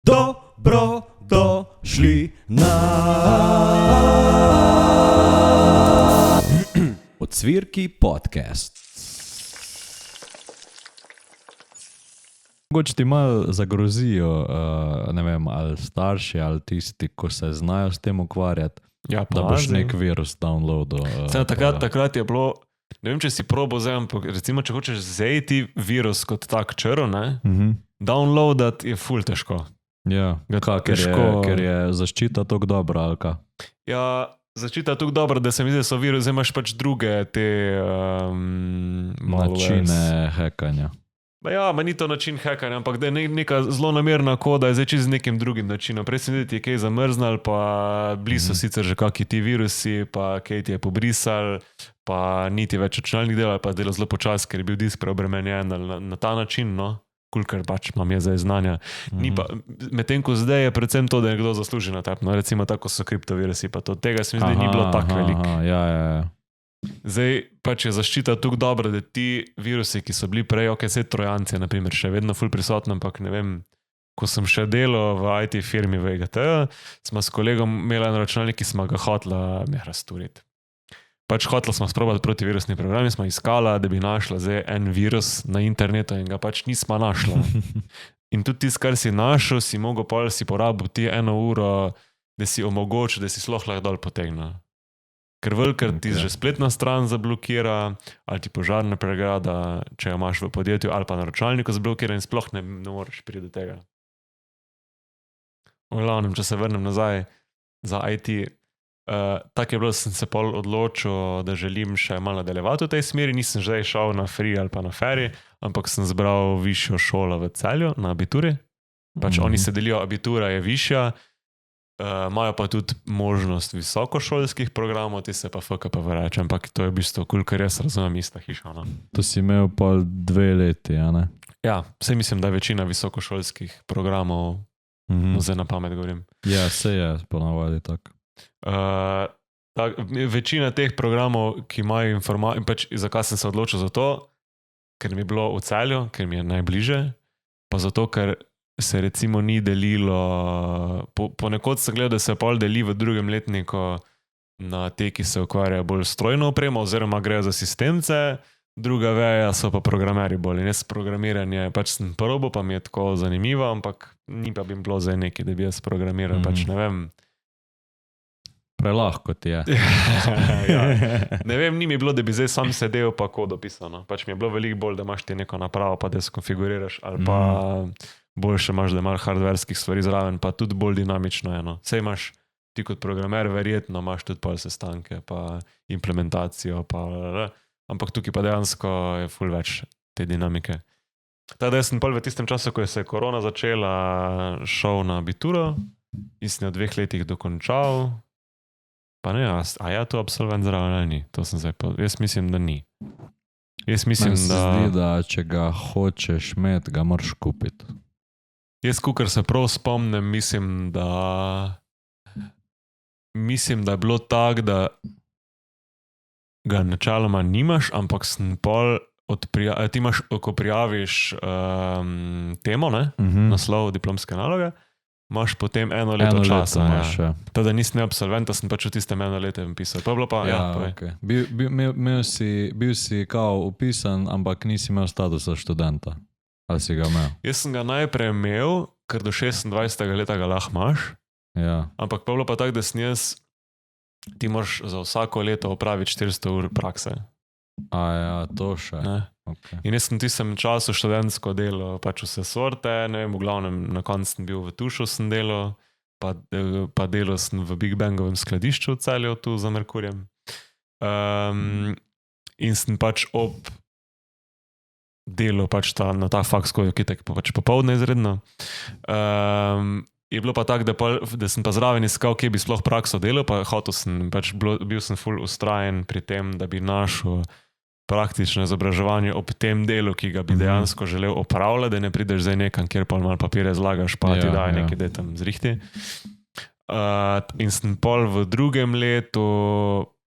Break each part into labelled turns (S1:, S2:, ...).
S1: Dobro došli na Ocvirki podcast.
S2: Mogoče ti malo zagrozijo, ne vem, ali starši, ali tisti, ko se znajo s tem ukvarjati,
S3: Ja,
S2: da boš nek virus downloadal.
S3: Takrat je bilo, ne vem, če si probo zdaj, ampak recimo, če hočeš zajeti virus kot tak črl, downloadati je ful težko.
S2: Ja, ker je zaščita tako dobra, ali kaj?
S3: Ja, zaščita je tako dobra, da se mi zdi, da so virusi, imaš pač druge te
S2: načine hekanja.
S3: Ja, ma ni to način hekanja, ampak da je neka zelo namerna koda, je zdaj čez nekim drugim načinom. Prej sem videti, je kaj zamrznal, pa bili so sicer že kakšni ti virusi, pa kaj ti je pobrisal, pa niti več računalnik dela, pa dela zelo počas, ker je bil disk preobremenjen na ta način, no. Kolikor pač imam je zdaj znanja. Medtem ko zdaj je predvsem to, da je nekdo zasluži na tep. No, recimo tako so kriptovirusi, pa to. Tega se mi zdi, ni bilo tako veliko.
S2: Ja.
S3: Zdaj pač je zaščita tako dobra, da ti virusi, ki so bili prej, vse trojanci, naprimer, še vedno ful prisotni, ampak ne vem, ko sem še delal v IT firmi v EGT-ju, smo s kolegom imeli en računalnik, ki smo ga hotela razturiti. Pač hotela smo sprobati protivirusni program in smo iskala, da bi našla zdaj en virus na internetu in ga pač nismo našla. In tudi tisto, kar si našel, si mogel pol si porabiti 1 uro, da si omogočil, da si sploh lahko dol potegnil. Ker velikrat ti že spletna stran zablokira, ali ti požarna pregrada, če jo imaš v podjetju, ali pa na računalniku zablokira in sploh ne moreš priti do tega. V glavnem, če se vrnem nazaj za IT, tako je bilo, sem se pol odločil, da želim še malo nadaljevati v tej smeri. Nisem že šel na free ali pa na ferry, ampak sem zbral višjo šolo v Celju na abituri. Pač oni se delijo, abitura je višja, imajo pa tudi možnost visokošolskih programov, ti se pa FKP vrača, ampak to je v bistvu, kolikor jaz razumem, ista hiša. No?
S2: To si imel pol 2 leti, a ne?
S3: Ja, vse mislim, da je večina visokošolskih programov, zdaj na pamet govorim.
S2: Ja, se je ponavadi tako.
S3: Večina teh programov, ki imajo informacije, pač zakaj sem se odločil za to, ker mi je bilo v Celju, ker mi je najbliže, pa zato, ker se recimo ni delilo, ponekod sem gledal, da se pol deli v drugem letniku na te, ki se ukvarjajo bolj strojno opremo, oziroma grejo za sistemce, druga veja so pa programeri bolj. In jaz programiranje, pač sem probo, pa mi je tako zanimivo, ampak ni pa bi bilo zdaj nekaj, da bi jaz programiral, pač ne vem.
S2: Prelahko ti je.
S3: Ja. Ne vem, ni mi bilo, da bi zdaj sam sedel pa kod opisal. No. Pač mi je bilo veliko bolj, da imaš ti neko napravo, pa da se konfiguriraš, ali pa boljše imaš, da imaš hardverskih stvari zraven, pa tudi bolj dinamično je. No. Sej imaš ti kot programer, verjetno imaš tudi pol sestanke, pa implementacijo, ampak tukaj pa dejansko je ful več te dinamike. Tako da jaz sem pol v tistem času, ko je se korona začela, šel na abituro in sem v 2 letih dokončal. Pa ne, a je to absolvent zraven ali ni? To sem zdaj jaz mislim, da ni. Jaz mislim,
S2: Meni se zdi, da če ga hočeš imeti, ga moraš kupiti.
S3: Jaz, kakor se prav spomnim, mislim, da je bilo tako, da ga načeloma nimaš, ampak sem pol ti imaš, ko prijaviš temo, naslov diplomske naloge, imaš potem 1 leto časa. Ja. Teda nisem absolvent, sem pač v tistem 1 letem pisal. To je bilo pa,
S2: okay. Bil si kao upisan, ampak nisi imel statusa študenta. Ali si ga imel?
S3: Jaz sem ga najprej imel, ker do 26. leta ga lahko imaš.
S2: Ja.
S3: Ampak pa je bilo pa tako, da sem jaz, ti moraš za vsako leto opraviti 400 ur prakse.
S2: A ja, to še.
S3: Okay. In jaz sem v tistem času študentsko delo, pač vse sorte, ne vem, v glavnem na koncu sem bil v Tušu sem delo, pa delo sem v Big Bangovem skladišču v Celju, tu za Merkurjem. In sem pač ob delu pač na ta faks, ko je kitek pač popoldne izredno. Je bilo pa tako, da sem pa zraven iskal, kje bi sploh prakso delal, pa hotel sem, pač bil sem ful ustrajen pri tem, da bi našel praktično izobraževanje ob tem delu, ki ga bi dejansko želel opravljati, da ne prideš zdaj nekam, kjer pa malo papirje zlagaš, pa ti daj nekaj, da je tam zrihti. In sem pol v 2. letu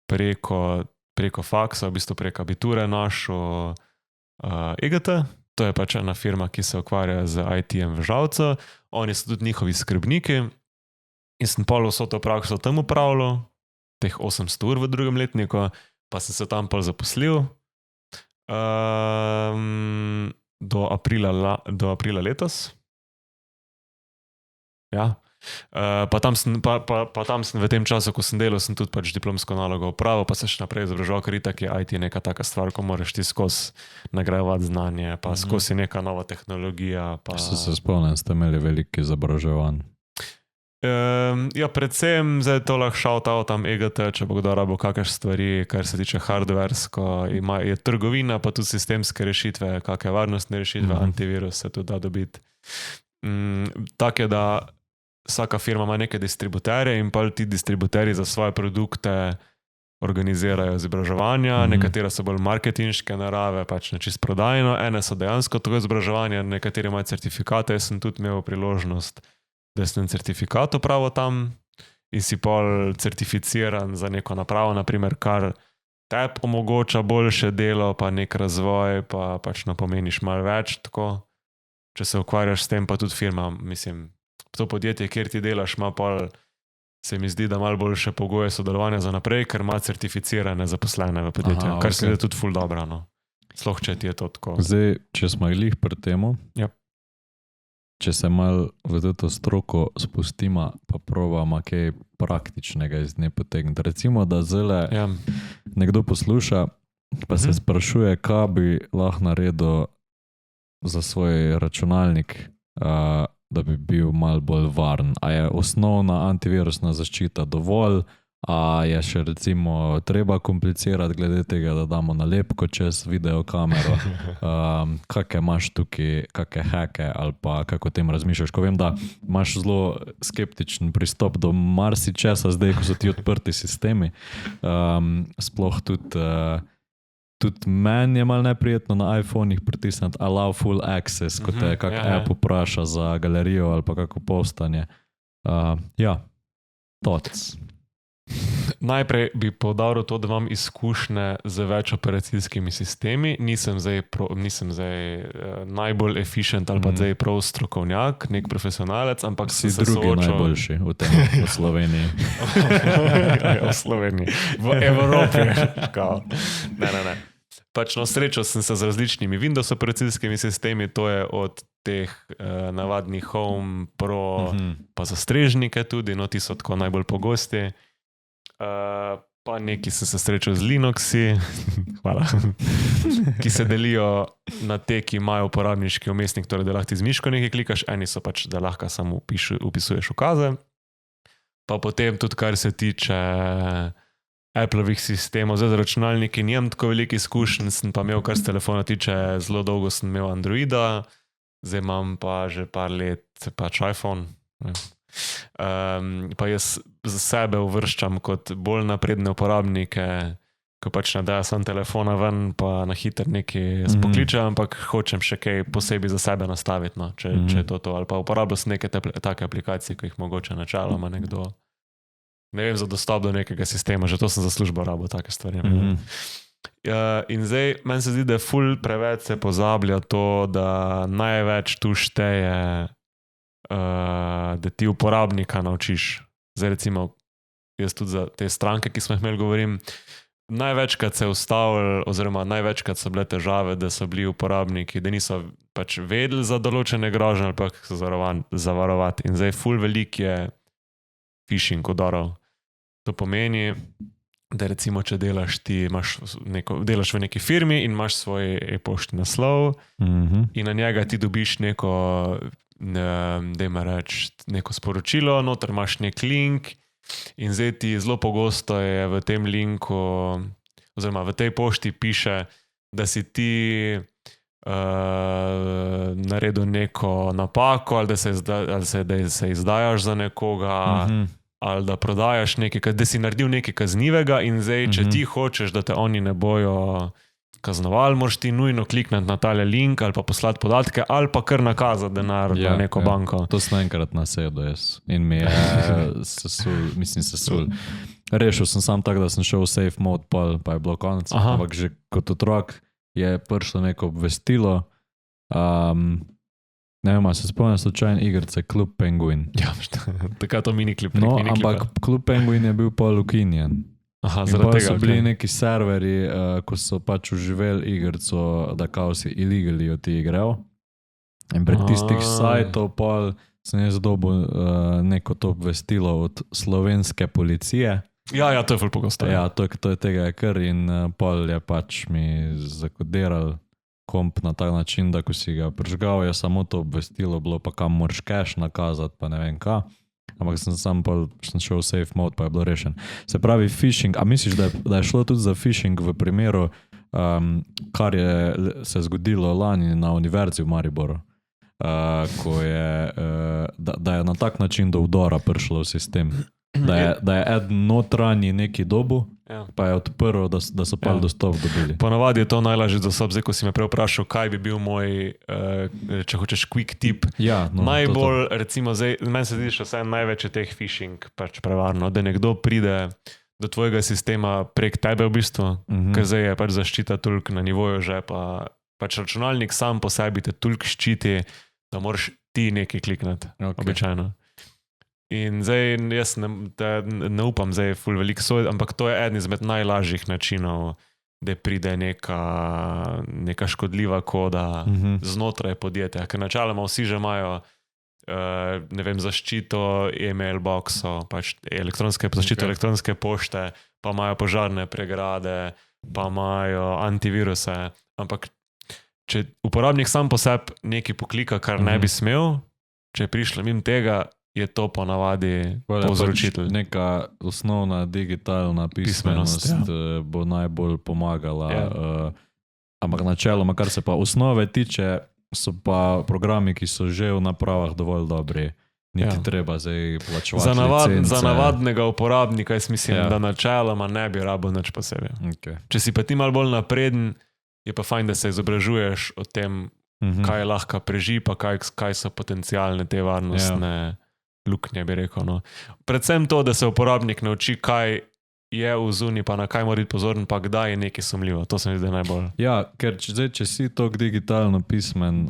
S3: preko faksa, v bistvu preko abiture našel EGT, to je pač ena firma, ki se ukvarja z IT-jem v Žalcu. oni so tudi njihovi skrbniki in sem pol vso to prakso tam upravljal, teh 800 ur v drugem letniku, pa sem se tam pol zaposlil do aprila letos. Ja. Pa tam sem v tem času, ko sem delal, sem tudi pač diplomsko nalogo opravil, pa se še naprej izobraževal, ker itak je IT neka taka stvar, ko moraš ti skozi nagrajevati znanje, pa skozi neka nova tehnologija.
S2: Se spomnim, ste imeli veliki izobraževanj.
S3: Ja, predvsem zdaj to lahko shout-out tam EGT, če bo kdo rabo kakšne stvari, kar se tiče hardversko, je trgovina, pa tudi sistemske rešitve, kakšne varnostne rešitve, antivirus se tudi da dobiti. Tako je, da vsaka firma ima neke distributerje in pa ti distributerji za svoje produkte organizirajo izobraževanja, nekatere so bolj marketinške narave, pač na čist prodajno, ene so dejansko tako izobraževanja, nekateri imajo certifikate, jaz sem tudi imel priložnost, da sem certifikat opravil tam in si pol certificiran za neko napravo, naprimer, kar tebi omogoča boljše delo, pa nek razvoj, pa pač napomeniš malo več, tako. Če se ukvarjaš s tem, pa tudi firma, mislim, to podjetje, kjer ti delaš, ima pol, se mi zdi, da malo boljše pogoje sodelovanja za naprej, ker ima certificirane zaposlene v podjetju, kar se je tudi ful dobro, no. Sloh, če ti je to tako.
S2: Zdaj, če smo glih pri temu, če se malo v to stroko spustimo, pa probamo kaj praktičnega iz nje potegniti. Recimo, da zdaj nekdo posluša, pa se sprašuje, kaj bi lahko naredil za svoj računalnik, da bi bil malo bolj varen. A je osnovna antivirusna zaščita dovolj, a je še recimo treba komplicirati glede tega, da damo nalepko čez videokamero. Kakšne imaš tukaj, kakšne hacke ali pa kako o tem razmišljaš? Ko vem, da imaš zelo skeptičen pristop do marsičesa zdaj, ko so ti odprti sistemi. Sploh tudi meni je malo neprijetno na iPhone-ih pritisniti allow full access, ko te kak app vpraša za galerijo ali pa kako postanje. Thoughts.
S3: Najprej bi poudaril to, da imam izkušnje z več operacijskimi sistemi. Nisem zdaj najbolj efficient ali pa zdaj prav strokovnjak, nek profesionalec, ampak
S2: si drugi najboljši v tem, v Sloveniji.
S3: V Sloveniji. V Evropi. Ne. Pač na srečo sem se z različnimi Windows operacijskimi sistemi, to je od teh navadnih Home, Pro, pa za strežnike tudi, no ti so tako najbolj pogosti. Pa neki sem se srečal z Linuxi, hvala, ki se delijo na te, ki imajo uporabniški umestnik, torej da lahko ti z miško nekaj klikaš, eni so pač, da lahko samo upisuješ ukaze. Pa potem tudi, kar se tiče Applovih sistemov, zdaj za računalniki nijem tako veliko izkušenj, sem pa imel, kar se telefona tiče, zelo dolgo sem imel Androida, zdaj imam pa že par let pač iPhone. Pa jaz za sebe uvrščam kot bolj napredne uporabnike, ko pač ne dajo sam telefona ven, pa na hiter nekaj spokličem, ampak hočem še kaj posebej za sebe nastaviti, no, če je to, ali pa uporabljam se neke take aplikacije, ko jih mogoče načeloma nekdo, ne vem, za dostop do nekega sistema, že to sem za službo rabil, take stvari. In zdaj, meni se zdi, da ful preveč se pozablja to, da največ tu šteje, da ti uporabnika naučiš. Zdaj recimo, jaz tudi za te stranke, ki smo jih imeli, govorim, največkrat se je ustavili, oziroma največkrat so bile težave, da so bili uporabniki, da niso pač vedeli za določene grožnje ali pa so zavarovati. In zdaj ful velik je phishing udarov. To pomeni, da recimo, če delaš v neki firmi in imaš svoj e-poštni naslov in na njega ti dobiš neko sporočilo, noter imaš nek link in zdaj ti zelo pogosto je v tem linku, oziroma v tej pošti piše, da si ti naredil neko napako ali da se izdajaš za nekoga ali da prodajaš nekaj, da si naredil nekaj kaznivega in zdaj, če ti hočeš, da te oni ne bojo kaznovali, moraš ti nujno klikniti na tale link ali pa poslati podatke ali pa kar nakazati denar na neko banko.
S2: To sem enkrat nasedel jaz in mi je sesul. Rešil sem sam tako, da sem šel v safe mode, pa je bilo konec, ampak že kot otrok je prišlo neko obvestilo, Ne vem, se spomnim slučajno igrice Klub Penguin.
S3: Ja, takrat to miniklip.
S2: No, ampak Klub Penguin je bil pol ukinjen.
S3: Aha,
S2: In
S3: zaradi
S2: pol
S3: tega.
S2: so bili neki serveri, ko so pač uživeli igrico, da kao si illegali jo ti igral. In pred tistih sajtov pol sem jaz dobil neko to obvestilo od slovenske policije.
S3: Ja, to je ful pogosto.
S2: Ja, to je tega je kar in pol je pač mi zakodiral komp na tak način, da ko si ga prižgal, je samo to obvestilo bilo, pa kam moraš cache nakazati, pa ne vem kaj. Ampak sem šel v safe mode, pa je bilo rešen. Se pravi, phishing, a misliš, da je šlo tudi za phishing v primeru, kar je se zgodilo lani na Univerzi v Mariboru, ko je, da je na tak način do vdora prišlo v sistem. Da je eden notranji neki dobu, pa je odprl, da so pa dostop dobili.
S3: Ponavadi je to najlažji dostop, zdaj ko si me prej vprašal, kaj bi bil moj, če hočeš, quick tip.
S2: Ja, no,
S3: najbolj, recimo, zdaj, meni se zdi, da vse največ je teh phishing pač prevarno, da nekdo pride do tvojega sistema prek tebe v bistvu, ker zdaj je pač zaščita toliko na nivoju že, pa pač računalnik sam po sebi te toliko ščiti, da moraš ti nekaj klikniti, običajno. In zdaj jaz ne upam zdaj ful veliko soj, ampak to je eden izmed najlažjih načinov, da pride neka škodljiva koda znotraj podjetja, ker načeloma vsi že imajo ne vem, zaščito e-mail boxov, pač zaščito elektronske pošte, pa imajo požarne pregrade, pa imajo antiviruse, ampak če uporabnik sam po sebi nekaj poklika, kar ne bi smel, če je prišlo mimo tega, je to ponavadi povzročitelj.
S2: Pač neka osnovna digitalna pismenost bo najbolj pomagala. Ampak načeloma, kar se pa osnove tiče, so pa programi, ki so že v napravah dovolj dobri. Niti treba zdaj plačevati licence.
S3: Za navadnega uporabnika jaz mislim, da načeloma ne bi rabil nič posebej. Če si pa ti malo bolj napreden, je pa fajn, da se izobražuješ o tem, kaj lahko preži, pa kaj so potencialne te varnostne luknje, bi rekel. No. Predvsem to, da se uporabnik nauči, kaj je v zuni, pa na kaj mora biti pozoren, pa kdaj je nekaj sumljivo. To se mi zdi najbolj.
S2: Ja, ker če si toliko digitalno pismen,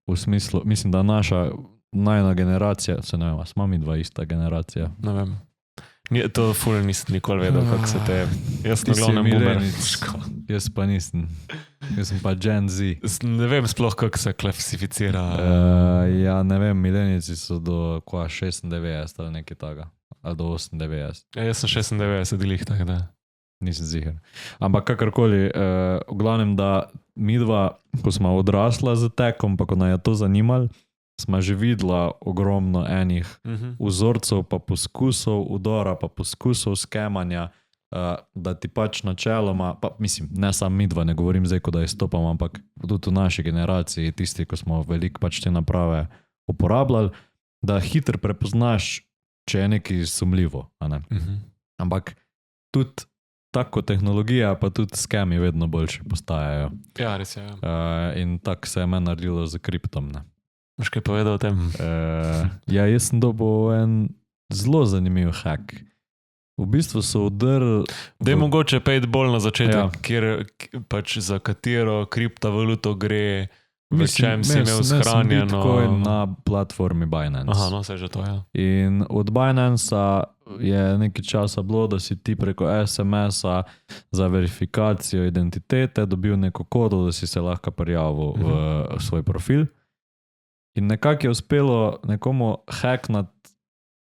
S2: v smislu, mislim, da naša najna generacija, se ne vem, smo mi dva ista generacija.
S3: Ne vem. To ful nisem nikoli vedel, kako se te... Jaz sem glavnem boomer.
S2: Jaz pa nisem. Jaz sem pa Gen Z.
S3: Ne vem sploh, kako se klasificira.
S2: Ja, ne vem, milenici so do 96 ali nekaj taga. Ali do 98.
S3: Ja, jaz sem 96 glih, tako da.
S2: Nisem ziher. Ampak kakorkoli, v glavnem, da midva, ko smo odrasla z tekom, pa ko naj je to zanimalo, smo že videla ogromno enih vzorcev, pa poskusov udora, pa poskusov skemanja, da ti pač načeloma, pa mislim, ne sam midva, ne govorim zdaj, ko da izstopam, ampak tudi v naši generaciji, tisti, ko smo veliko pač te naprave uporabljali, da hitro prepoznaš, če je nekaj sumljivo. Ampak tudi tako tehnologija, pa tudi skemi vedno boljši postajajo.
S3: Ja, res je.
S2: In tako se je meni naredilo z kriptom, ne.
S3: Boš kaj povedal o tem?
S2: Ja, jaz sem dobil en zelo zanimiv hack. V bistvu so udrli...
S3: Da je mogoče pejti bolj na začetek, pač za katero kriptovaluto gre, v čem si imel shranjeno...
S2: Bitcoin na platformi Binance.
S3: Aha, no, se je že to, ja.
S2: In od Binance-a je nekaj časa bilo, da si ti preko SMS-a za verifikacijo identitete dobil neko kodo, da si se lahko prijavil v svoj profil. In nekako je uspelo nekomu hacknati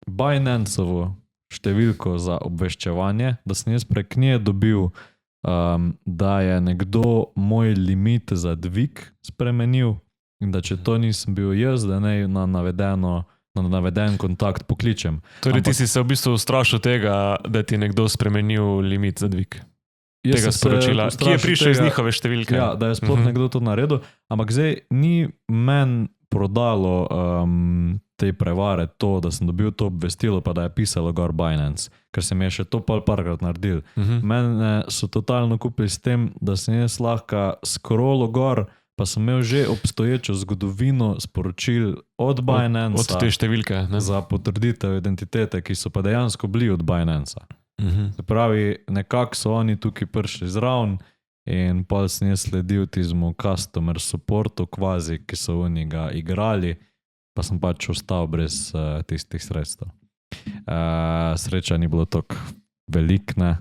S2: Binance-ovo številko za obveščevanje, da sem jaz prek nje dobil, da je nekdo moj limit za dvig spremenil in da če to nisem bil jaz, da ne na naveden kontakt pokličem.
S3: Torej ti si se v bistvu ustrašil tega, da ti je nekdo spremenil limit za dvig? Tega sporočila, ki je prišel iz njihove številke.
S2: Ja, da je sploh nekdo to naredil, ampak zdaj ni meni prodalo te prevare to, da sem dobil to obvestilo, pa da je pisalo gor Binance, ker sem je še to parkrat naredil. Mene so totalno kupili s tem, da sem jaz lahko scrollo gor, pa sem imel že obstoječo zgodovino sporočil od Binance
S3: od te številke, ne?
S2: Za potrditev identitete, ki so pa dejansko bili od Binance. Se pravi, nekako so oni tukaj prišli zraven In pol sem jaz sledil tizmu customer supportu kvazi, ki so oni ga igrali, pa sem pač ostal brez tistih sredstev. Sreča ni bilo tako velik, ne,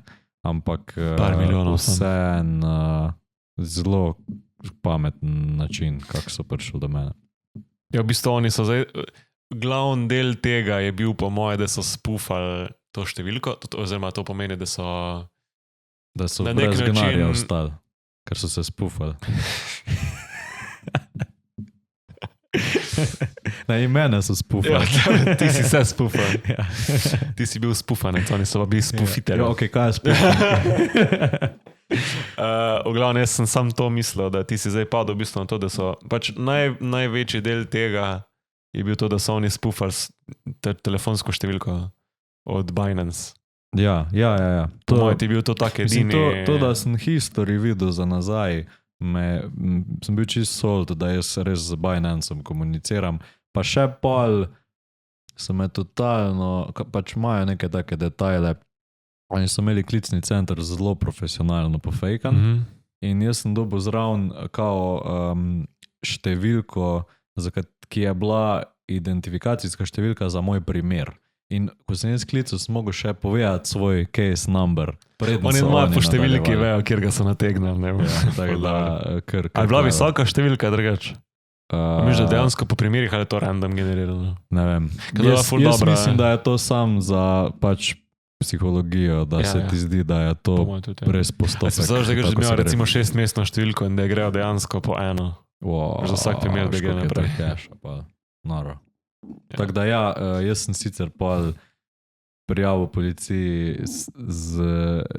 S2: ampak
S3: Par milijonov
S2: vse zelo pameten način, kako so prišli do mene.
S3: Ja, v bistvu oni so zdaj, glavni del tega je bil po moje, da so spufali to številko, oziroma to pomeni, da so na nek
S2: brez denarja
S3: način
S2: ostali, ker so se spufali. Na imene so spufali.
S3: Ja, ti si se spufal.
S2: Ja.
S3: Ti si bil spufanec, oni so bili spufitelji.
S2: Ja, ok, kaj je spufan?
S3: V glavnem, jaz sem sam to mislil, da ti si zdaj padel v bistvu na to, da so pač največji del tega je bil to, da so oni spufali telefonsko številko od Binance.
S2: Ja.
S3: Po mojem ti je bil to tak edini...
S2: To, da sem history videl za nazaj, sem bil čist sold, da jaz res z Binanceom komuniciram, pa še pol so me totalno, pač imajo neke take detajle, oni so imeli klicni center zelo profesionalno pofejkan in jaz sem dobil zraven kao številko, ki je bila identifikacijska številka za moj primer. In ko sem jaz klical, sem mogel še povedati svoj case number.
S3: Oni imajo po številki, vejo, kjer ga so nategnili.
S2: Ja, tako da,
S3: a je bila visoka številka, drugač? Mislim, da dejansko po primerih ali je to random generirano?
S2: Ne vem. Jaz mislim, da je to sam za pač psihologijo, da se ti zdi, da je to res postopek.
S3: Se znaš, da greš imel recimo 6-mestno številko in da je grejo dejansko po eno. Za vsak primer, da gre naprej.
S2: Noro. Tako da ja, jaz sem sicer pol prijavil policiji,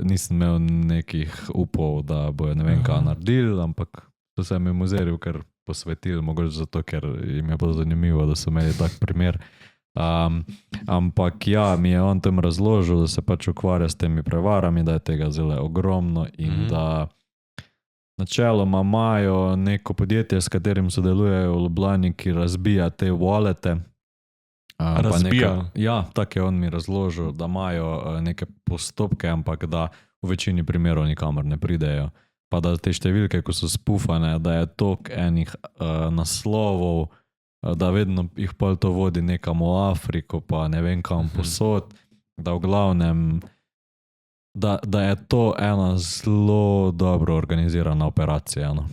S2: nisem imel nekih upov, da bojo ne vem kaj naredili, ampak to sem jim vzeril, ker posvetil, mogoče zato, ker jim je bilo zanimivo, da so imeli tak primer. Ampak ja, mi je on tem razložil, da se pač ukvarja s temi prevarami, da je tega zelo ogromno in da načeloma imajo neko podjetje, s katerim sodelujejo v Ljubljani, ki razbija te wallete.
S3: Razbija?
S2: Ja, tako je on mi razložil, da imajo neke postopke, ampak da v večini primerov nikamor ne pridejo. Pa da te številke, ko so spufane, da je toliko enih naslovov, da vedno jih pol to vodi nekam v Afriko, pa ne vem kam posod, da v glavnem, da je to ena zelo dobro organizirana operacija. No.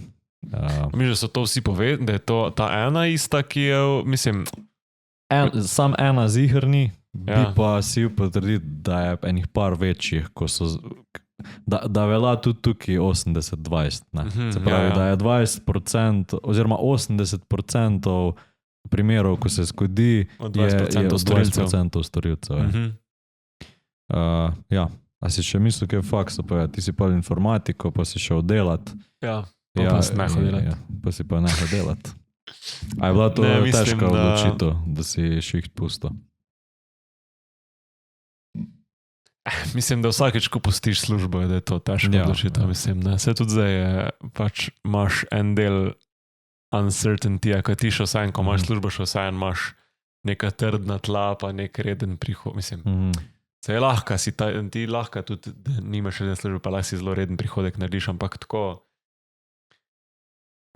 S3: Mislim, da so to vsi povedali, da je to ta ena ista, ki je, mislim...
S2: Sam ena zihrni, bi pa si potrditi, da je enih par večjih, ko so... Da velja tudi tukaj 80-20. Se pravi, da je 20%, oziroma 80% primerov, ko se zgodi, je 20% storilcev. Ja. A si še mislil, kaj je faks, ti si pa informatiko, pa si šel delati.
S3: Ja, pa si nehal delati.
S2: Pa si pa nehal delati. A je bila to težka odločitev, da si šiht pusto?
S3: Mislim, da vsakeč, ko pustiš službo, da je to težka odločitev. Mislim, da se tudi zdaj pač imaš en del uncertainty, ko ti še vsajen, ko imaš službo, še vsajen imaš neka trdna tla, pa nek reden prihod. Mislim, se je lahko, ti lahko tudi, da nimaš reden službe, pa lahko si zelo reden prihodek narediš, ampak tako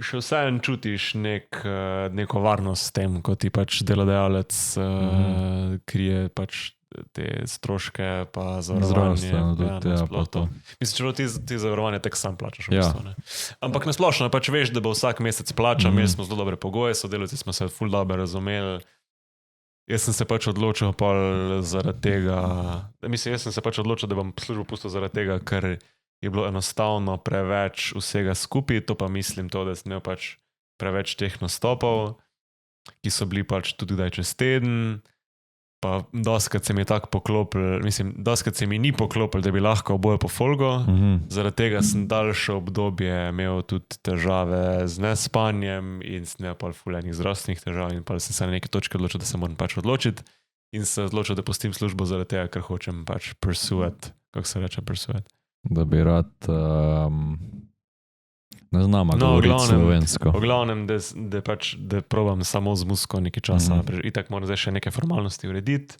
S3: še vsajen čutiš neko varnost s tem, ko ti pač delodajalec krije pač te stroške, pa zavarovanje. Mislim, če ti zavarovanje tek sam plačaš. Ampak nasplošno pač veš, da bo vsak mesec plača, imeli smo zelo dobre pogoje, sodelavci smo se ful dobro razumeli. Jaz sem se pač odločil zaradi tega, da bom službo pustil zaradi tega, ker je bilo enostavno preveč vsega skupaj, to pa mislim to, da sem imel pač preveč teh nastopov, ki so bili pač tudi kdaj čez teden, pa doskrat se mi je tako poklopil, mislim, doskrat se mi ni poklopil, da bi lahko oboje po folgo, zaradi tega sem daljše obdobje imel tudi težave z nespanjem in sem imel pa ful enih zdravstvenih težav in pa sem se na neki točki odločil, da se moram pač odločiti in se odločil, da pustim službo zaradi tega, ker hočem pač pursuati, kako se reče pursuati.
S2: Da bi rad, ne znam, govoriti slovensko.
S3: V glavnem, da probam samo z muziko nekaj časa. Itak moram zdaj še neke formalnosti urediti,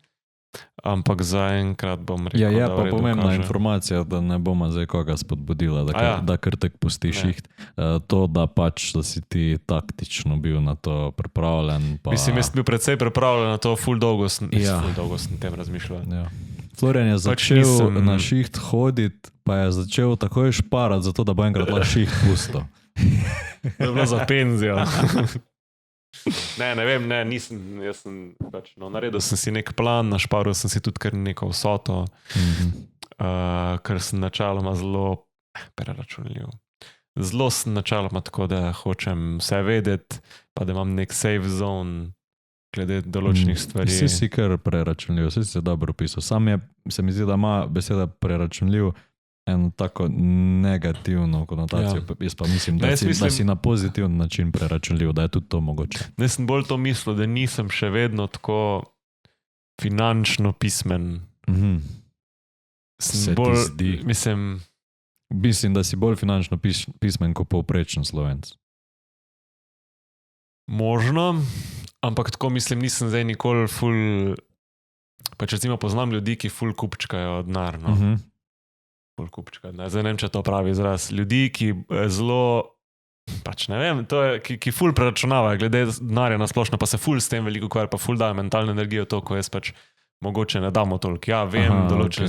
S3: ampak zaenkrat bom rekel,
S2: Ja, je
S3: da v
S2: pa
S3: redu
S2: pomembna
S3: kaže.
S2: informacija, da ne bomo zdaj koga spodbudila, da kar tak pustiš
S3: Ne.
S2: jih. To, da pač, da si ti taktično bil na to pripravljen. Pa...
S3: Mislim, jaz sem bil precej pripravljen na to, ful dolgo sem tem razmišljal.
S2: Ja. Florian je začel na šiht hoditi, pa je začel takoj šparati, zato da bo enkrat lahko šiht pusto.
S3: To je bilo za penzijo. Ne vem, nisem, jaz sem pač, naredil sem si nek plan, našparil sem si tudi kar neko vsoto, ker sem načeloma zelo preračunljiv. Zelo sem načeloma tako, da hočem vse vedeti, pa da imam nek safe zone glede določenih stvari.
S2: Vsi si kar preračunljiv, vsi si dobro opisal. Sam se mi zdi, da ima beseda preračunljiv eno tako negativno konotacijo. Ja. Jaz pa mislim, da si na pozitiven način preračunljiv, da je tudi to mogoče.
S3: Ne, sem bolj to mislil, da nisem še vedno tako finančno pismen.
S2: Se
S3: bolj,
S2: ti zdi? Mislim, da si bolj finančno pismen kot povprečen Slovenc.
S3: Možno, ampak tako mislim, nisem zdaj nikoli ful, pač recimo poznam ljudi, ki ful kupčkajo denar, no. Ful kupčkajo denar, zdaj ne vem, če to pravi izraz. Ljudi, ki zelo, pač ne vem, to je, ki ful preračunavajo, glede denarja na splošno, pa se ful s tem veliko ukvarja, pa ful dajo mentalno energijo to, ko jaz pač mogoče ne damo toliko. Ja, vem določene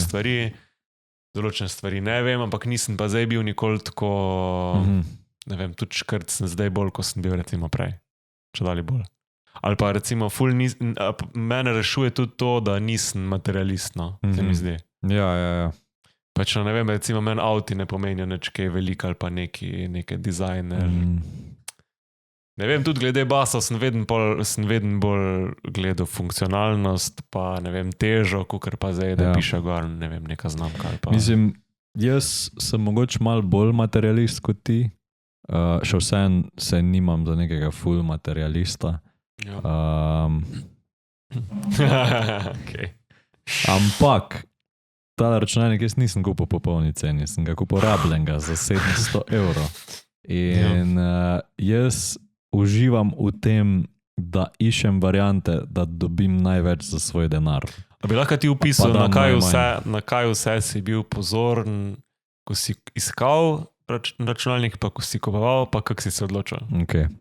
S3: stvari ne vem, ampak nisem pa zdaj bil nikoli tako, ne vem, tudi škrt sem zdaj bolj, ko sem bil recimo prej. Če dali bolj. Ali pa recimo mene rešuje tudi to, da nisem materialist, no, se mi zdi.
S2: Ja.
S3: Pač ne vem, recimo meni avti ne pomenijo nič kaj veliko ali pa neke dizajner. Ne vem, tudi glede basa sem vedno bolj gledal funkcionalnost, pa ne vem, težo, kukor pa zdaj, da piše gor, ne vem, neka znamka ali pa...
S2: Mislim, jaz sem mogoče malo bolj materialist kot ti, še vsem se nimam za nekega full materialista.
S3: Ja. Okay.
S2: Ampak ta računalnik jaz nisem kupil po polni ceni, sem ga kupil rabljenega za 700 evrov. In jaz uživam v tem, da iščem variante, da dobim največ za svoj denar.
S3: A bi lahko ti opisal, na kaj vse si bil pozoren, ko si iskal računalnik, pa ko si kupoval, pa kako si se odločil?
S2: Okay.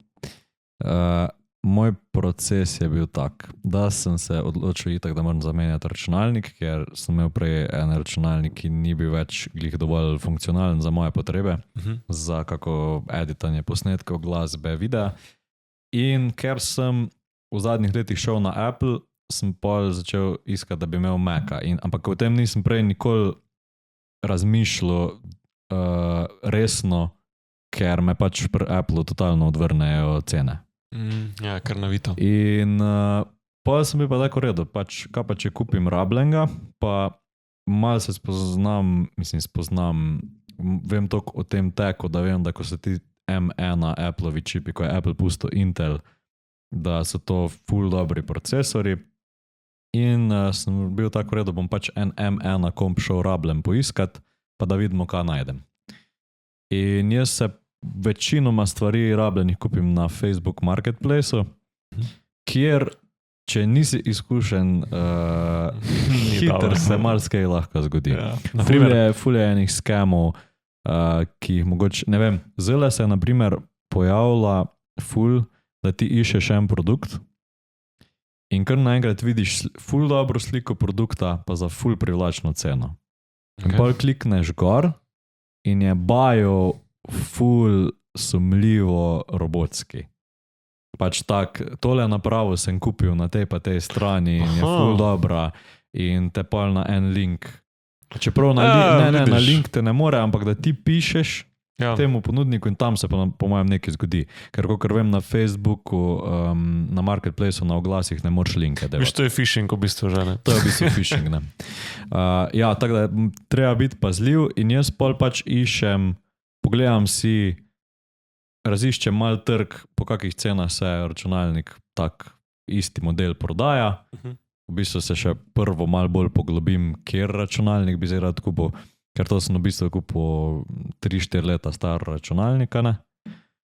S2: Moj proces je bil tak, da sem se odločil itak, da moram zamenjati računalnik, ker sem imel prej en računalnik, ki ni bil več glih dovolj funkcionalen za moje potrebe, za kako editanje posnetkov, glasbe, videa. In ker sem v zadnjih letih šel na Apple, sem pol začel iskati, da bi imel Maca. Ampak o tem nisem prej nikoli razmišljal resno, ker me pač pri Apple totalno odvrnejo cene.
S3: Ja, kar navito.
S2: In pa sem bil pa tako redo, pač, kaj pa če kupim rabljenega, pa malo se spoznam, vem toliko o tem teku, da vem, da ko so ti M1 Appleovi čipi, ko je Apple pustil Intel, da so to ful dobri procesori. In sem bil tako redo, bom pač en M1 komp šel rabljen poiskat, pa da vidimo, kaj najdem. In jaz se večinoma stvari rabljenih kupim na Facebook Marketplaceu, kjer, če nisi izkušen, hiter se marsikaj lahko zgodi.
S3: Ja.
S2: Ful je enih skemov, ki jih mogoče, ne vem, zdaj se je na primer pojavila ful, da ti iščeš en produkt in kar naenkrat vidiš ful dobro sliko produkta, pa za ful privlačno ceno. In bolj klikneš gor in je bio ful sumljivo robotski. Pač tak, tole napravo sem kupil na tej pa tej strani in je ful dobra in te pol na en link. Čeprav na link te ne more, ampak da ti pišeš temu ponudniku in tam se po mojem nekaj zgodi. Ker kakor vem na Facebooku, na Marketplaceu, na oglasih ne moreš linke delati.
S3: Viš, to je phishing v bistvu že, ne?
S2: To je v bistvu phishing, ne. Ja, tako da treba biti pazljiv in jaz pol pač iščem, pogledam si, raziščem mal trg, po kakih cenah se računalnik tak isti model prodaja. V bistvu se še prvo mal bolj poglobim, kjer računalnik bi zdaj rad kupil, ker to sem v bistvu kupil 3-4 leta star računalnika, ne.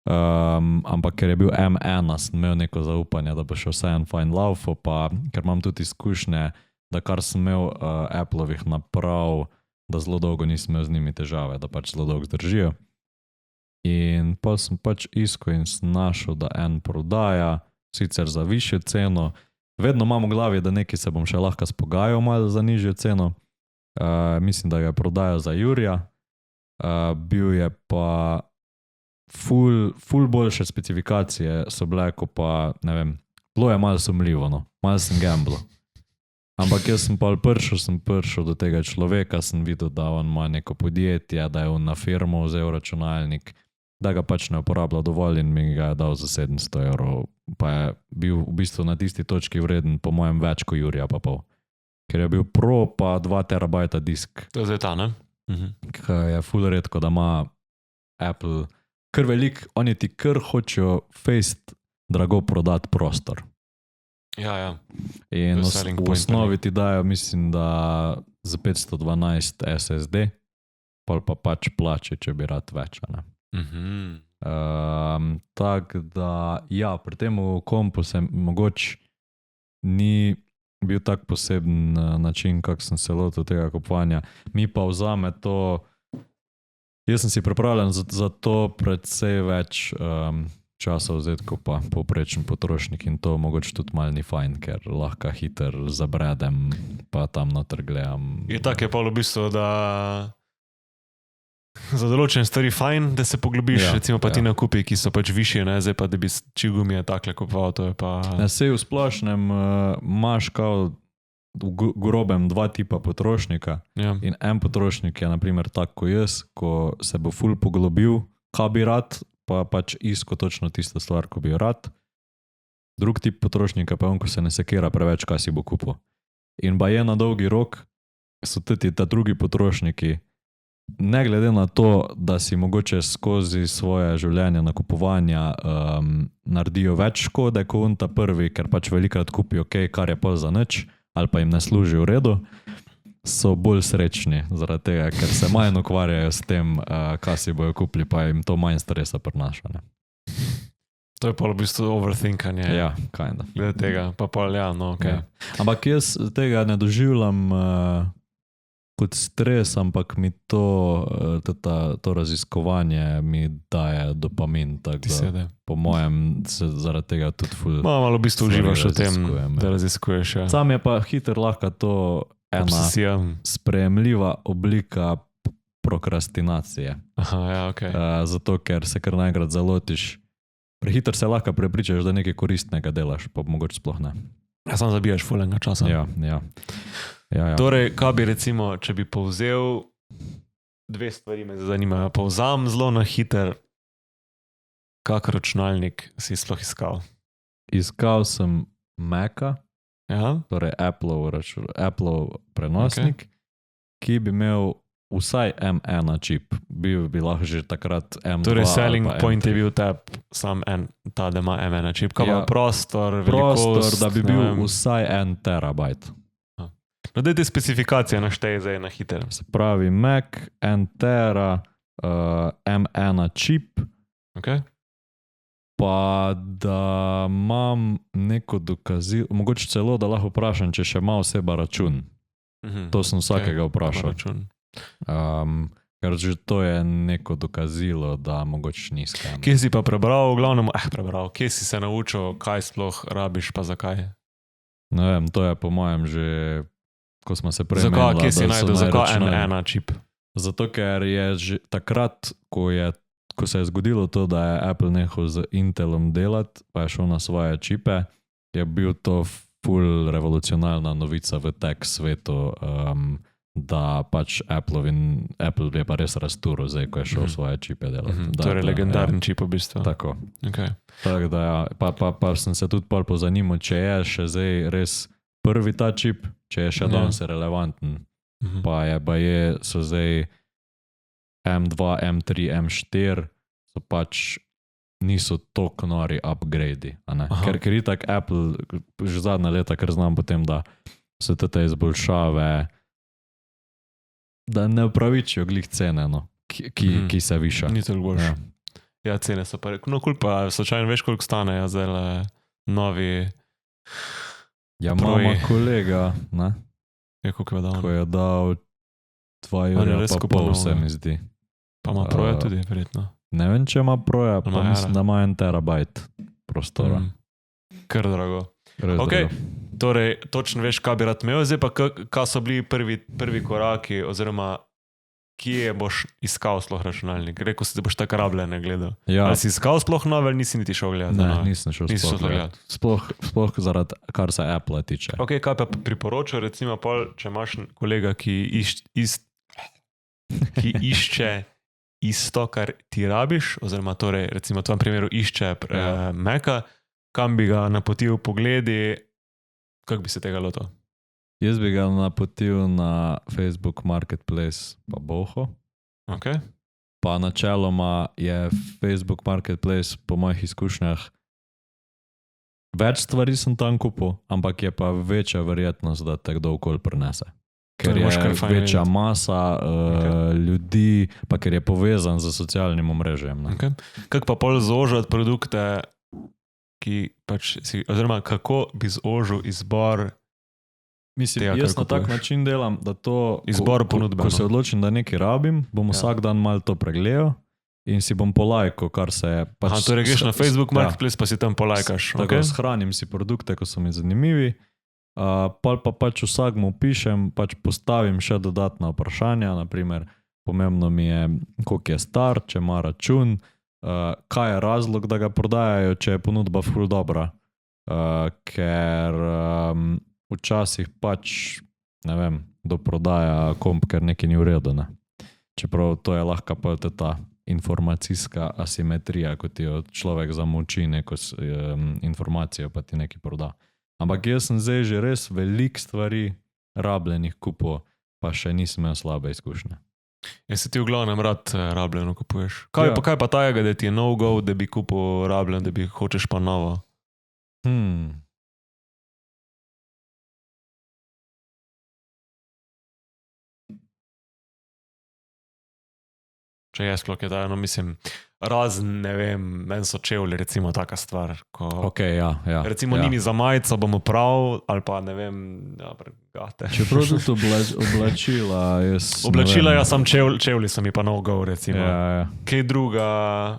S2: Ampak ker je bil M1, sem imel neko zaupanje, da bo še vse en fajn laufo, pa ker imam tudi izkušnje da kar sem imel Applovih naprav, da zelo dolgo nisem imel z njimi težave, da pač zelo dolgo zdržijo. In pa sem pač iskal in sem našel, da en prodaja, sicer za višjo ceno. Vedno imam v glavi, da nekaj se bom še lahko spogajal malo za nižjo ceno. Mislim, da ga je prodajal za Jurija. Bil je pa ful boljše specifikacije so bile, ko pa, ne vem, bilo je malo sumljivo, no. Malo sem gamblo. Ampak jaz sem pa prišel do tega človeka, sem videl, da on ima neko podjetje, da je on na firmo vzel računalnik, da ga pač ne uporablja dovolj in mi ga je dal za 700 €, pa je bil v bistvu na tisti točki vreden, po mojem, več kot Jurija pa pol. Ker je bil Pro pa 2 terabajta disk.
S3: To je zdaj ta, ne?
S2: Ker je ful redko, da ima Apple kar velik, oni ti kar hočejo fejst drago prodati prostor.
S3: Ja.
S2: In v osnovi ti dajo, mislim, da za 512 SSD, pol pa pač plače, če bi rad več, ne? Tako da, ja, pri tem kompu se mogoče ni bil tak poseben način, kak sem se lotil tega kupovanja. Mi pa vzame to, jaz sem si pripravljen za to predvsej več časa vzeti, ko pa povprečen potrošnik in to mogoče tudi malo ni fajn, ker lahko hiter zabredem, pa tam noter gledam.
S3: Je tako je pa v bistvu, da za določene stvari fajn, da se poglobiš, recimo pa ti nakupi, ki so pač višje, ne, zdaj pa da bi čigumije takle kupoval, to je pa...
S2: Sej v splošnem imaš kao v grobem 2 tipa potrošnika in en potrošnik je naprimer tak kot jaz, ko se bo ful poglobil, kaj bi rad, pa pač isko točno tisto stvar, ko bi jo rad. Drug tip potrošnika pa je on, ko se ne sekira preveč, kaj si bo kupil. In ba je na dolgi rok, so tudi ta drugi potrošniki, ne glede na to, da si mogoče skozi svoje življenje nakupovanja naredijo več škode, kot on ta prvi, ker pač velikrat kupijo kar je pol za nič, ali pa jim ne služi v redu, so bolj srečni zaradi tega, ker se manj ukvarjajo s tem, kaj si bojo kupili, pa jim to manj stresa prinaša, ne.
S3: To je pa v bistvu overthinkanje.
S2: Ja, kinda.
S3: Glede tega, pa pol, okej.
S2: Ja. Ampak jaz tega ne doživljam kot stres, ampak mi to raziskovanje mi daje dopamin, tako da po mojem se zaradi tega tudi ful...
S3: Malo v bistvu uživaš v tem, da raziskuješ. Ja.
S2: Sam je pa hiter lahko to ena sprejemljiva oblika prokrastinacije.
S3: Aha, ja, okej.
S2: Zato, ker se kar najkrat zalotiš. Prehiter se lahko prepričaš, da nekaj koristnega delaš, pa mogoče sploh ne.
S3: Ja, sam zabijaš fulenga časa.
S2: Ja.
S3: Torej, kaj bi recimo, če bi povzel 2 stvari me zanimajo. Povzam zelo na hiter, kak računalnik si sploh iskal?
S2: Iskal sem Maca, torej Apple prenosnik, ki bi imel vsaj M1 čip. Bil bi lahko že takrat M2.
S3: Torej, selling point je bil ta, da ima M1 čip. Kaj pa prostor, velikost?
S2: Prostor, da bi bil vsaj 1 terabajt.
S3: No, daj te specifikacije našteje zdaj na hiter.
S2: Se pravi, Mac, 1 tera, M1 čip, pa da imam neko dokazilo, mogoče celo, da lahko vprašam, če še ima oseba račun. To sem vsakega vprašal. Ker že to je neko dokazilo, da mogoče ni scam.
S3: Kje si pa prebral, v glavnem, kje si se naučil, kaj sploh rabiš, pa zakaj?
S2: Ne vem, to je po mojem že, ko smo se prej menila,
S3: kje si najdel, zakaj M1 čip?
S2: Zato, ker je že takrat, ko se je zgodilo to, da je Apple nehal z Intelom delati, pa je šel na svoje čipe, je bil to ful revolucionalna novica v tech svetu, da pač Apple je pa res razturil zdaj, ko je šel svoje čipe delati.
S3: Torej legendarni čip v bistvu.
S2: Tako. Tako da ja, pa sem se tudi pol pozanimal, če je še zdaj res prvi ta čip, če je še danes relevanten, pa so zdaj M2, M3, M4 so pač niso toliko nori upgrade, ker itak Apple že zadnja leta, ker znam potem, da so te izboljšave, da ne upravičijo glih cene, ki se viša.
S3: Ni toliko boljše. Ja, cene so pa, koliko pa, slučajno veš, koliko stanejo zdaj novi...
S2: Ja, mama kolega, ne?
S3: koliko je dal?
S2: Ko je dal 2 evra pa pol, se mi zdi.
S3: Pa ima proja tudi, verjetno.
S2: Ne vem, če ima proja, pa mislim, da ima 1 terabajt prostora.
S3: Kar drago. Ok, torej, točno veš, kaj bi rad imel, zdaj pa kaj so bili prvi koraki, oziroma kje boš iskal sploh računalnik? Rekel si, da boš tako rabljene gledal.
S2: Ja.
S3: Ali si iskal sploh nove ali nisi niti šel gledati?
S2: Ne, nisem šel sploh gledati. Sploh zaradi, kar se Apple tiče.
S3: Ok, kaj pa priporočal, recimo, če imaš kolega, ki išče isto, kar ti rabiš, oziroma torej, recimo v tvojem primeru išče Maca, kam bi ga napotil pogledi, kako bi se tega lotil?
S2: Jaz bi ga napotil na Facebook Marketplace pa Boho.
S3: Okay.
S2: Pa načeloma je Facebook Marketplace po mojih izkušnjah več stvari sem tam kupil, ampak je pa večja verjetnost, da te kdo okoli prinese. Ker je večja masa ljudi, pa ker je povezan z socialnim omrežjem.
S3: Okay. Kako pa pol zožati produkte, oziroma kako bi zožil izbor?
S2: Mislim, jaz na tak način delam, da to,
S3: izbor ponudbe,
S2: ko se odločim, da nekaj rabim, bom vsak dan malo to pregledal in si bom polajkal, kar se je...
S3: Torej greš na Facebook Marketplace, pa si tam polajkaš.
S2: Tako shranim si produkte, ko so mi zanimivi, pa pač vsak mu pišem, pač postavim še dodatna vprašanja, naprimer, pomembno mi je, koliko je star, če ima račun, kaj je razlog, da ga prodajajo, če je ponudba ful dobra, ker včasih pač, ne vem, doprodaja komp, ker nekaj ni v redu, ne. Čeprav to je lahko pa ta informacijska asimetrija, ko ti človek zamoči neko informacijo, pa ti nekaj proda. Ampak jaz sem zdaj že res veliko stvari rabljenih kupov, pa še nisem imel slabe izkušnje.
S3: Jaz se ti v glavnem rad rabljeno kupuješ. Kaj pa tajega, da ti je no-go, da bi kupil rabljeno, da bi hočeš pa novo? Če je sploh je da, mislim, razen, ne vem, meni so čevlji, recimo, taka stvar. Recimo, ni mi za majico, bom prav, ali pa, ne vem, gate.
S2: Čeprav tudi oblačila,
S3: oblačila, ja, sam čevlji so mi pa no-go, recimo.
S2: Ja.
S3: Kaj druga,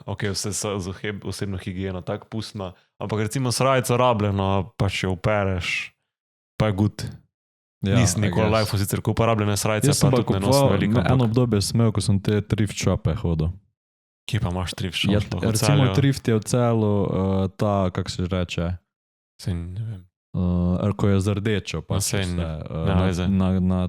S3: vse so z osebno higieno, tako pustno, ampak recimo srajico rabljeno, pa če upereš, pa je good. Nisem nikoli life sicer kupil rabljene srajice, pa tudi ne nosim veliko.
S2: Eno obdobje sem imel, ko sem te thrift shope hodil.
S3: Kje pa imaš thrift shop?
S2: Recimo thrift je v celu ta, kako se reče?
S3: Ne vem.
S2: Ko je z rdečo, pa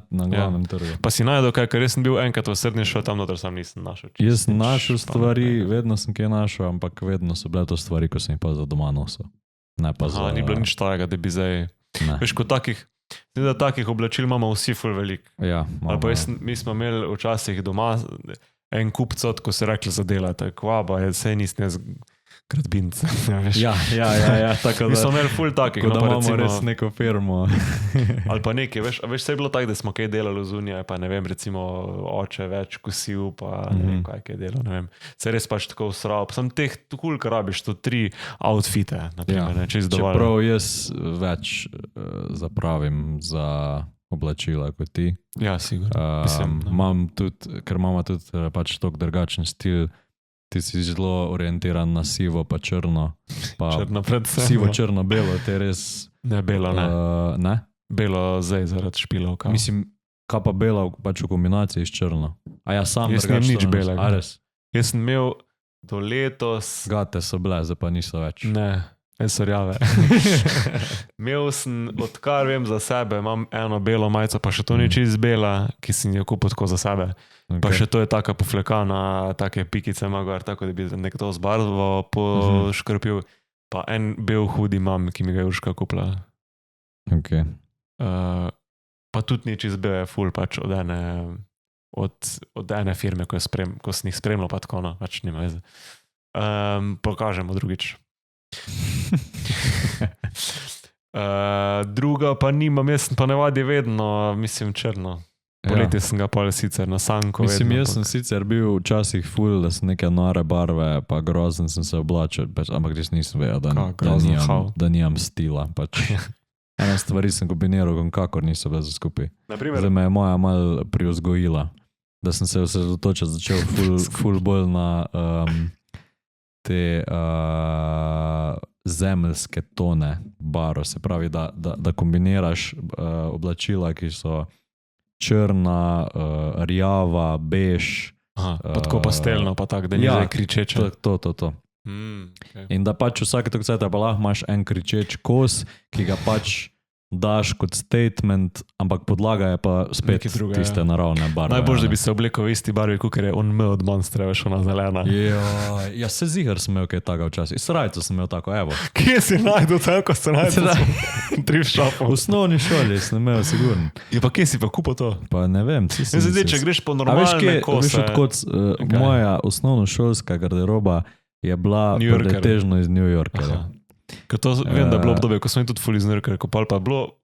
S2: na glavnem trgu.
S3: Pa si najdel kaj, ker jaz sem bil enkrat v srednji šel, tam noter sam nisem našel.
S2: Jaz sem našel stvari, vedno sem kaj našel, ampak vedno so bile to stvari, ko sem jih pa za doma nosil.
S3: Ni bilo nič tajega, da bi zdaj... Veš, kot takih oblačil imamo vsi ful veliko.
S2: Ja,
S3: mi smo imeli včasih doma en kupcot, ko se rekli za delati, kvaba, sej nisem jaz gradbinca.
S2: Ja, tako da...
S3: Mi smo imeli ful takih.
S2: Ko da imamo res neko firmo.
S3: Ali pa nekaj, veš, se je bilo tako, da smo kaj delali v zunija, pa ne vem, recimo oče več kosil, pa ne vem, kaj je delal, ne vem. Se je res pač tako usral. Sam teh tukaj rabiš, to 3 outfite, naprimer, če izdovolj.
S2: Čeprav jaz več zapravim za oblačila kot ti.
S3: Ja, sigurno.
S2: Imam tudi, ker imamo tudi pač tok drugačen stil, ti si zelo orientiran na sivo pa črno.
S3: Črno predvsem.
S2: Sivo-črno-belo, te res...
S3: Ne, belo ne.
S2: Ne?
S3: Belo zdaj zaradi špilov.
S2: Mislim, kaj pa belo pač v kombinaciji s črno. A ja sam
S3: jaz nem nič belega. Jaz sem imel do letos...
S2: Gate so bile, zdaj pa niso več.
S3: Ne, so rjave. Imel sem, odkar vem za sebe, imam eno belo majico, pa še to ni čisto bela, ki sem jo kupil tako za sebe. Okay. Pa še to je taka poflekana, take pikice ima gor, tako da bi nekdo z barvo poškrpil. Pa en bel hudi imam, ki mi ga je Urška kupila.
S2: Okay.
S3: Pa tudi ni čisto bel, je ful pač od ene firme, ko sem jih spremljal, pa tako, no, pač nima veze. Pokažemo drugič. Druga pa nimam, jaz sem pa navadi vedno, mislim, črno. Poleti sem ga pa sicer na sanko vedno.
S2: Mislim, jaz sem sicer bil včasih ful, da sem neke nore barve, pa grozen sem se oblačil, ampak res nisem vedel, da nimam stila. Pač. Ene stvari sem kombiniral, kakor niso bile za skupaj.
S3: Naprimer,
S2: Zdaj me je moja mal priuzgojila, da sem se osredotočil, začel ful bolj na te zemeljske tone barv, se pravi, da kombiniraš oblačila, ki so črna, rjava, bež.
S3: pa tako pastelno, pa tako, da ni zdaj kričeče.
S2: To.
S3: Okay.
S2: In da pač vsake tako cajta pa lahko imaš en kričeč kos, ki ga pač daš kot statement, ampak podlaga je pa spet tiste naravne barve.
S3: Najbolj, da bi se oblekel v isti barvi, kot je on od Monstra, veš, ona zelena.
S2: Ja, se zigar sem imel kaj takega včasih. Srajco sem imel tako, evo.
S3: Kje si najdel tako srajco? Thrift shopu.
S2: V osnovni šoli sem imel, sigurno.
S3: Ja, pa kje si pa kupil to?
S2: Pa ne vem.
S3: Zdaj, če greš po normalne kose.
S2: Veš, odkot moja osnovnošolska garderoba je bila pretežno iz New Yorka.
S3: Vem, da je bilo obdobje, ko smo tudi ful iz New Yorka, pa je bilo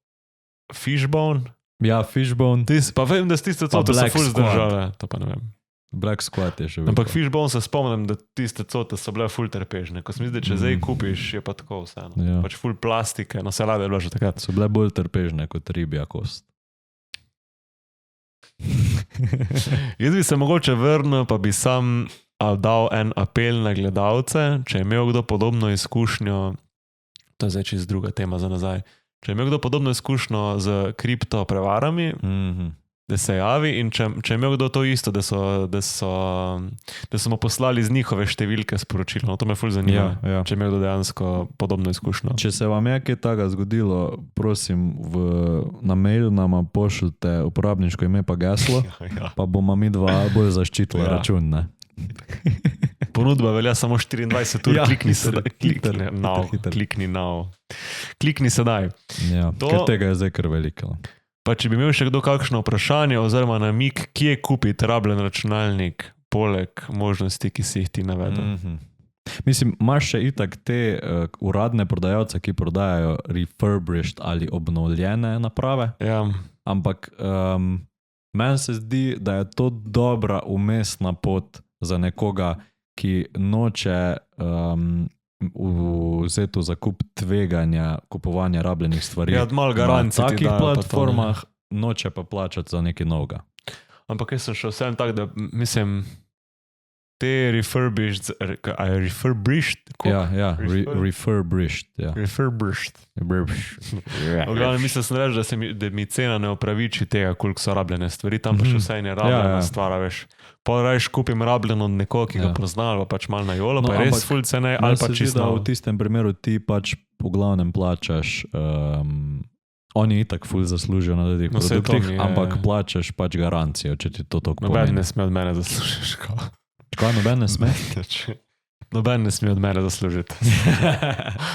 S3: Fishbone.
S2: Ja, Fishbone.
S3: Pa vem, da tiste cote so ful zdržale. To pa ne vem.
S2: Black Squad je še veliko.
S3: Ampak Fishbone se spomnim, da tiste cote so bile ful trpežne. Ko sem zdaj, če zdaj kupiš, je pa tako vseeno.
S2: Ja.
S3: Pač ful plastike, no salade je bilo že takrat.
S2: So bile bolj trpežne kot ribja kost.
S3: Jaz bi se mogoče vrnil, pa bi sam dal en apel na gledalce, če je imel kdo podobno izkušnjo, to je zdaj čist druga tema za nazaj, če je imel kdo podobno izkušnjo z kripto prevarami, da se javi, in če je imel kdo to isto, da so mu poslali z njihove številke sporočilo. No, to me ful zanima, če je imel kdo dejansko podobno izkušnjo.
S2: Če se vam je kaj takega zgodilo, prosim, na mail nama pošljite uporabniško ime pa geslo, pa bomo mi dva bolj zaščitili račun, ne?
S3: Ponudba velja samo 24 ur, klikni sedaj.
S2: Ja, ker tega je zdaj kar veliko.
S3: Pa če bi imel še kdo kakšno vprašanje oziroma namig, kje kupiti rabljen računalnik, poleg možnosti, ki si jih ti navedel.
S2: Mislim, imaš še itak te uradne prodajalce, ki prodajajo refurbished ali obnovljene naprave, ampak meni se zdi, da je to dobra umestna pot za nekoga, ki noče vzeti v zakup tveganja kupovanja rabljenih stvari.
S3: Ja, malo garancij
S2: na takih platformah, noče pa plačati za nekaj novega.
S3: Ampak jaz sem še vsem tak, da mislim, te refurbished. V glavnem mislim sem reči, da mi cena ne opraviči tega, koliko so rabljene stvari, tam pa še vsaj ne rabljena stvar, veš. Pa rajš kupim rabljeno od nekoga, ki ga pozna, ali pa pač malo na jolo, pa je res ful cene, ali pa čisto.
S2: V tistem primeru ti pač po glavnem plačaš, oni itak ful zaslužijo na teh produktih, ampak plačaš pač garancijo, če ti to toliko pomeni.
S3: Noben ne sme od mene zaslužiš,
S2: Kaj, noben ne sme?
S3: Noben ne sme od mene zaslužiti.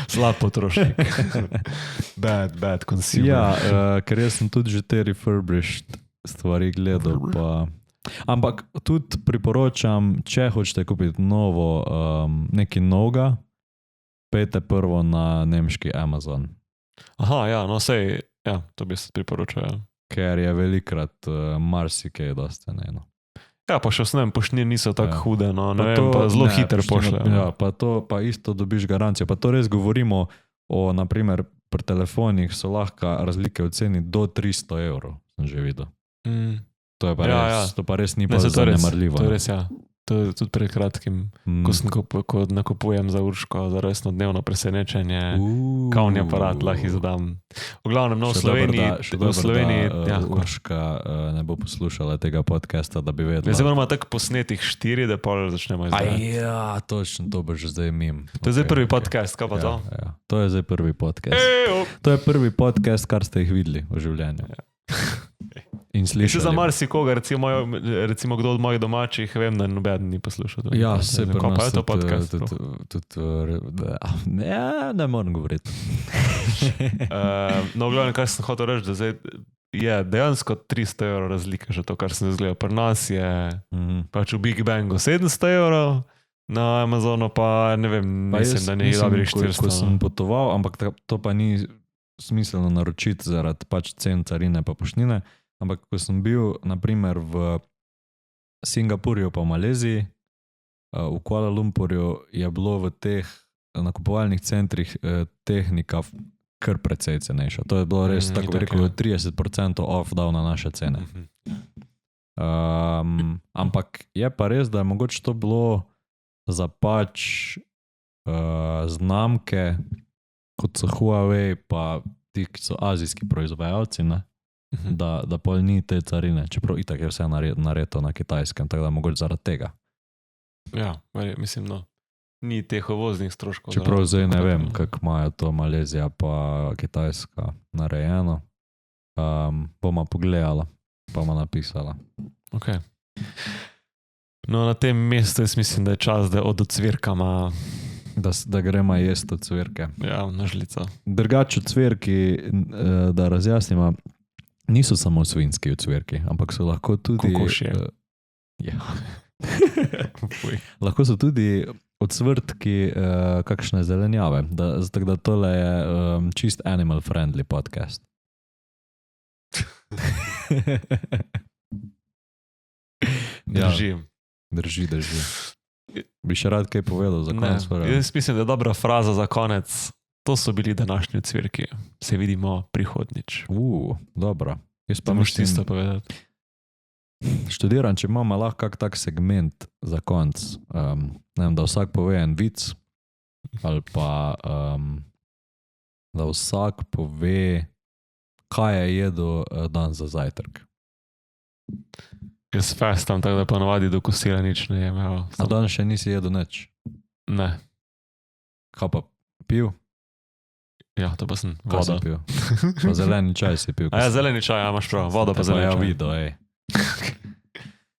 S3: Slab potrošnik. Bad consumer.
S2: Ja, ker jaz sem tudi že te refurbished stvari gledal, pa... Ampak tudi priporočam, če hočete kupiti novo, nekaj novega, pejte prvo na nemški Amazon.
S3: Aha, ja, no sej, ja, to bi se priporočal.
S2: Ker je velikrat marsikaj dosti ceneno.
S3: Ja, pa še vsem poštnje niso tako hude, no, ne vem, pa zelo hiter pošle.
S2: Ja, pa isto dobiš garancijo. Pa to res govorimo o, naprimer, pri telefonih so lahko razlike v ceni do 300 €, sem že videl. To je pa res, to pa res ni pa zanemarljivo.
S3: To je res, ja. To je tudi pred kratkim, ko nakupujem za Urško, za resno dnevno presenečenje, kavni aparat lahko izdam. V glavnem, no, v Sloveniji...
S2: Urška ne bo poslušala tega podcasta, da bi vedela.
S3: Zdaj moramo tako posnetih 4, da pa začnemo izdajati.
S2: Ja, točno, to bo že zdaj mim.
S3: To je zdaj prvi podcast, kaj pa to?
S2: Ja, to je zdaj prvi podcast. To je prvi podcast, kar ste jih videli v življenju. In slišali.
S3: Za marsikoga, recimo kdo od mojih domačih, vem, da noben ni poslušal.
S2: Ja, se
S3: pri nas je to podcast.
S2: Ne moram govoriti.
S3: No, glavno, kaj sem hotel reči, da zdaj je dejansko 300 € razlika, že to, kar sem izgledal. Pri nas je pač v Big Bangu 700 €, na Amazonu pa ne vem, mislim, da ni dobrih 400.
S2: Ko sem potoval, ampak to pa ni smiselno naročiti zaradi pač cen carine pa poštnine. Ampak ko sem bil, naprimer, v Singapurju pa v Maleziji, v Kuala Lumpurju je bilo v teh nakupovalnih centrih tehnika kar precej cenejša. To je bilo res, tako bi rekel, 30% off dal na naše cene. Ampak je pa res, da je mogoče to bilo za pač znamke, kot so Huawei, pa ti, ki so azijski proizvajalci, ne? Da pol ni te carine, čeprav itak je vse nareto na kitajskem, tako da mogoče zaradi tega.
S3: Ja, mislim, no. Ni teh uvoznih stroškov.
S2: Čeprav zdaj ne vem, kako imajo to Malezija pa Kitajska narejeno. Boma pogledala, pa boma napisala.
S3: Ok. No, na tem mestu jaz mislim, da je čas, da od ocvirkama...
S2: Da gremo jesti od cvirke.
S3: Ja, na žlico.
S2: Drugače od cvirki, da razjasnimo, niso samo svinjski od cvirki, ampak so lahko tudi...
S3: Kokošje.
S2: Ja. Lahko so tudi ocvrtki kakšne zelenjave. Tako da tole je čist animal friendly podcast.
S3: Drži.
S2: Drži. Bi še rad kaj povedal za konec?
S3: Jaz mislim, da je dobra fraza za konec. To so bili današnji cvirki. Se vidimo prihodnič.
S2: Dobro. Jaz pa
S3: moš tisto povedati.
S2: Študiram, če imamo lahko kak tak segment za konc. Ne vem, da vsak pove en vic, ali pa da vsak pove, kaj je jedel dan za zajtrk.
S3: Jaz festam, tako da ponovadi do kosila nič ne jem.
S2: A dan še nisi jedel nič?
S3: Ne.
S2: Kaj pa pil?
S3: Ja, to pa sem
S2: vodo. Kaj si pil? Pa zeleni čaj si pil.
S3: Ja, zeleni čaj, imaš prav. Vodo pa zeleni čaj.
S2: Ja, video, ej.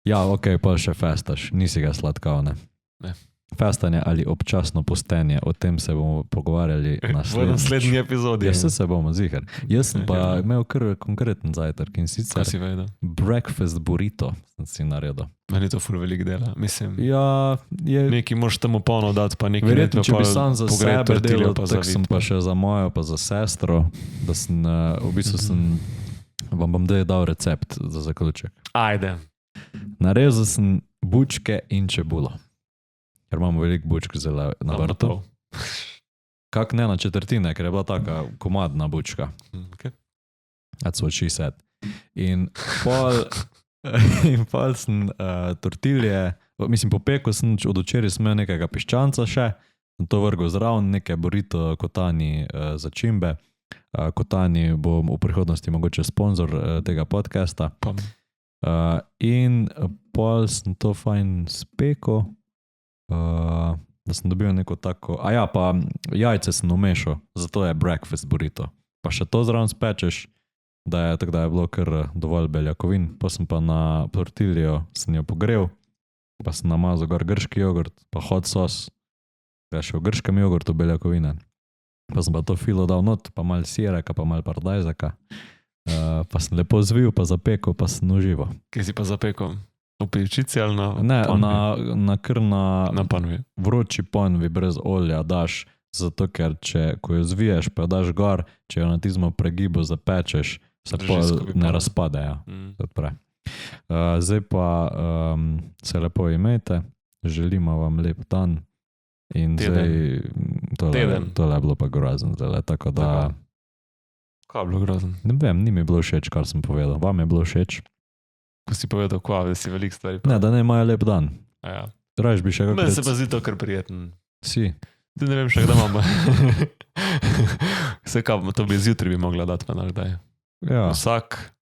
S2: Ja, ok, pa še festaš. Nisi ga sladkal, ne?
S3: Ne.
S2: Festanje ali občasno postenje, o tem se bomo pogovarjali
S3: v naslednji epizodi.
S2: Jaz se bomo zihar. Jaz sem pa imel kar konkreten zajtrk in sicer
S3: Kaj si vedel?
S2: breakfast burrito sem si naredil.
S3: Meni je to ful velik dela, mislim.
S2: Ja, je...
S3: Neki moraš temu polno dati, pa neki
S2: verjetno, če bi sam za sebe delal, tak sem pa
S3: pa
S2: še za mojo, pa za sestro, da sem, v bistvu sem, vam bom dal recept za zaključek.
S3: Ajde.
S2: Narezal sem bučke in čebulo. Ker imamo veliko bučk zelo na vrtu. Kak ne na četrtine, ker je bila taka komadna bučka.
S3: Okay.
S2: That's what she said. In pol sem tortilje, mislim popeko sem od včeraj smel nekega piščanca še, sem to vrgal zraven, neke burrito kotani začimbe. Kotani bo v prihodnosti mogoče sponzor tega podcasta. In pol sem to fajn speko, da sem dobil neko tako, pa jajce sem umešal, zato je breakfast burrito. Pa še to zraven spečeš, da je bilo kar dovolj beljakovin. Pa sem pa na tortiljo sem jo pogrel, pa sem namazal gor grški jogurt, pa hot sauce, da še v grškem jogurtu beljakovine. Pa sem pa to filo dal not, pa malo sireka, pa malo paradajzaka. Pa sem lepo zvil, pa zapekel, pa sem užival.
S3: Kaj si pa zapekel? V pečnici ali na
S2: ne,
S3: panvi?
S2: Na
S3: panvi.
S2: Vroči panvi brez olja daš, zato ker ko jo zviješ, pa jo daš gor, če jo na tizmo pregibu zapečeš, se pa ne razpade. Ja. Zdaj pa se lepo imejte, želimo vam lep dan in zdaj tole je bilo pa grozen zdaj, tako da...
S3: Kaj je bilo grozen?
S2: Ne vem, ni mi bilo všeč, kar sem povedal. Vam je bilo všeč?
S3: Ko si povedal, da si velik stvari.
S2: Ne, da ne imajo lep dan.
S3: Ja.
S2: Rajš bi še
S3: Meni se pa zdi to kar prijeten.
S2: Si.
S3: Ti ne vem še, kdaj imamo. Vse kaj, to bi zjutraj bi mogla dati pa nakdaj.
S2: Ja.
S3: Vsak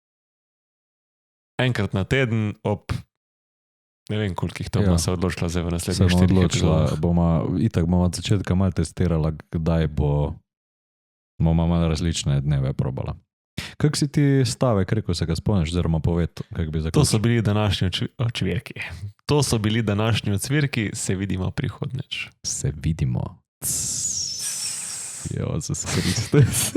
S3: enkrat na teden ob ne vem kolikih to bomo se odločila zdaj v naslednjih 4 epizodah.
S2: Itak bomo od začetka malo testirala, kdaj bomo malo različne dneve probala. Kak si ti stavek rekel, se ga spomniš, oziroma povedal, kak bi zaključil?
S3: To so bili današnji ocvirki. To so bili današnji ocvirki, se vidimo prihodnič.
S2: Se vidimo. Jezus Kristus.